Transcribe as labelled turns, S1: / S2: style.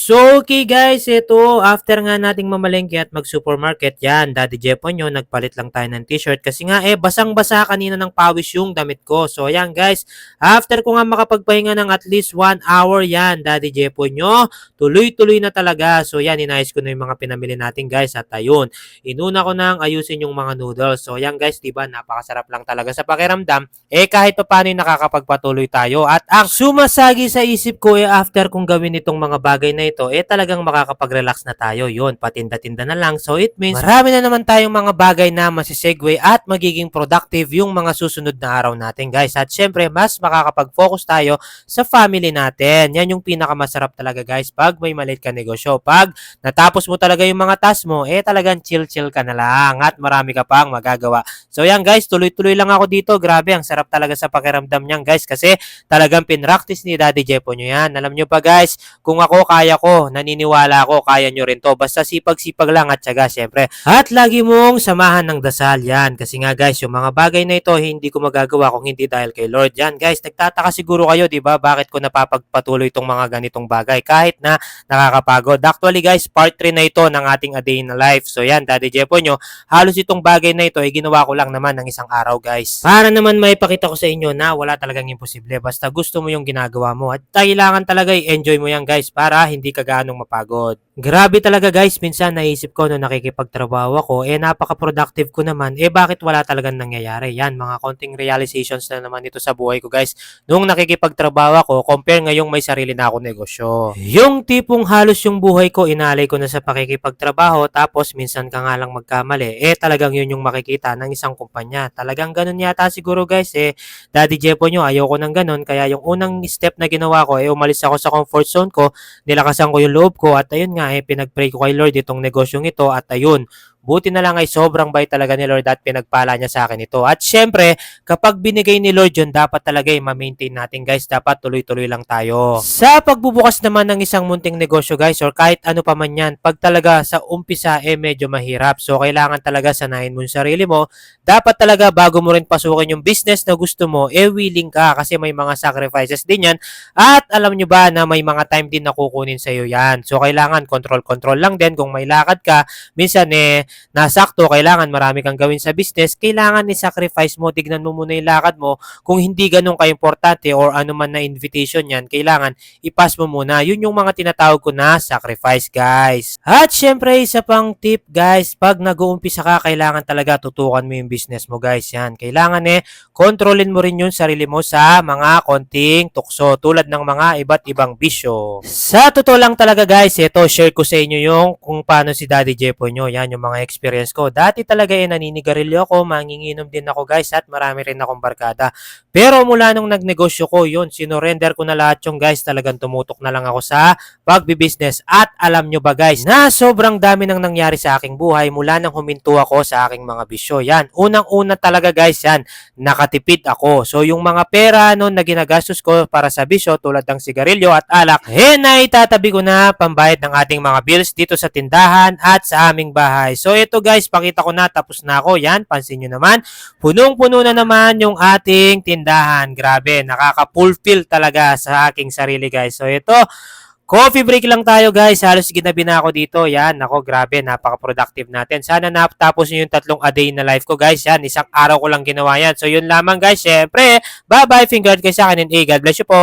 S1: So, okay guys, ito, after nga nating mamalengke at mag-supermarket, yan, Daddy Jepon nyo, nagpalit lang tayo ng t-shirt kasi nga, basang-basa kanina ng pawis yung damit ko. So, ayan guys, after ko nga makapagpahinga ng at least 1 hour, yan, Daddy Jepon nyo, tuloy-tuloy na talaga. So, yan, inayos ko na yung mga pinamili natin guys, at ayun, inuna ko nang ayusin yung mga noodles. So, ayan guys, diba, napakasarap lang talaga sa pakiramdam, kahit pa paano nakakapagpatuloy tayo. At ang sumasagi sa isip ko, after kong gawin itong mga bagay na ito, talagang makakapag-relax na tayo. Yun, patinda-tinda na lang. So it means marami na naman tayong mga bagay na masisegue at magiging productive yung mga susunod na araw natin guys. At syempre, mas makakapag-focus tayo sa family natin. Yan yung pinakamasarap talaga guys pag may maliit ka negosyo. Pag natapos mo talaga yung mga task mo, talagang chill-chill ka na lang at marami ka pang magagawa. So yan guys, tuloy-tuloy lang ako dito. Grabe, ang sarap talaga sa pakiramdam niyan guys kasi talagang pinractice ni Daddy Jepo nyo yan. Alam nyo pa guys, kung ako kaya ko, naniniwala ako, kaya nyo rin to. Basta sipag-sipag lang at syaga syempre. At lagi mong samahan ng dasal yan. Kasi nga guys, yung mga bagay na ito, hindi ko magagawa kung hindi dahil kay Lord. Yan guys, nagtataka siguro kayo, di ba? Bakit ko napapagpatuloy itong mga ganitong bagay kahit na nakakapagod. Actually guys, part 3 na ito ng ating A Day in a Life. So yan, Daddy Jepo nyo, halos itong bagay na ito, ginawa ko lang naman ng isang araw guys. Para naman maipakita ko sa inyo na wala talagang imposible. Basta gusto mo yung ginagawa mo. At kailangan talaga i-enjoy mo yan guys para hindi ka gaanong mapagod. Grabe talaga guys, minsan naisip ko nung nakikipagtrabaho ako, napaka-productive ko naman, bakit wala talagang nangyayari? Yan, mga konting realizations na naman ito sa buhay ko guys. Nung nakikipagtrabaho ako, compare ngayong may sarili na ako negosyo. Yung tipong halos yung buhay ko, inalay ko na sa pakikipagtrabaho, tapos minsan ka nga lang magkamali, talagang yun yung makikita ng isang kumpanya. Talagang ganun yata siguro guys, Daddy Jepo nyo, ayoko ng ganun, kaya yung unang step na ginawa ko, umalis ako sa comfort zone ko, nilakasan ko yung loob ko at ayun nga pinag-pray ko kay Lord itong negosyong ito at ayun, buti na lang ay sobrang bait talaga ni Lord at pinagpala niya sa akin ito. At syempre, kapag binigay ni Lord yun, dapat talaga ma-maintain natin guys. Dapat tuloy-tuloy lang tayo. Sa pagbubukas naman ng isang munting negosyo guys or kahit ano pa man yan, pag talaga sa umpisa medyo mahirap. So kailangan talaga sanayin mo yung sarili mo. Dapat talaga bago mo rin pasukin yung business na gusto mo, willing ka kasi may mga sacrifices din yan. At alam nyo ba na may mga time din na kukunin sa'yo yan. So kailangan control lang din kung may lakad ka. Minsan nasakto, kailangan marami kang gawin sa business, kailangan i-sacrifice mo, tignan mo muna yung lakad mo, kung hindi ganun ka-importante or ano man na invitation yan, kailangan i-pass mo muna. Yun yung mga tinatawag ko na sacrifice guys. At syempre, isa pang tip guys, pag nag-uumpisa ka, kailangan talaga tutukan mo yung business mo guys. Yan, kailangan kontrolin mo rin yung sarili mo sa mga konting tukso tulad ng mga iba't ibang bisyo. Sa totoo lang talaga guys, ito share ko sa inyo yung kung paano si Daddy Jepo nyo. Yan yung mga experience ko. Dati talaga naninigarilyo ako, manginginom din ako guys at marami rin akong barkada. Pero mula nung nagnegosyo ko, yun, sinurrender ko na lahat yung guys. Talagang tumutok na lang ako sa pagbibusiness. At alam nyo ba guys, na sobrang dami nang nangyari sa aking buhay mula nang huminto ako sa aking mga bisyo. Yan, unang-una talaga guys yan, nakatipid ako. So yung mga pera noon na ginagastos ko para sa bisyo tulad ng sigarilyo at alak, naitatabi ko na pambayad ng ating mga bills dito sa tindahan at sa aming bahay. So ito guys, pakita ko na, tapos na ako. Yan, pansin nyo naman, punong-puno na naman yung ating tindahan. Grabe, nakaka-fulfill talaga sa aking sarili guys. So ito, coffee break lang tayo guys. Halos ginabi na ako dito. Yan, ako grabe, napaka-productive natin. Sana natapos nyo yung 3 A Day na life ko guys. Yan, isang araw ko lang ginawa yan. So yun lamang guys, syempre, bye-bye, finger kay sa akin and God bless you po.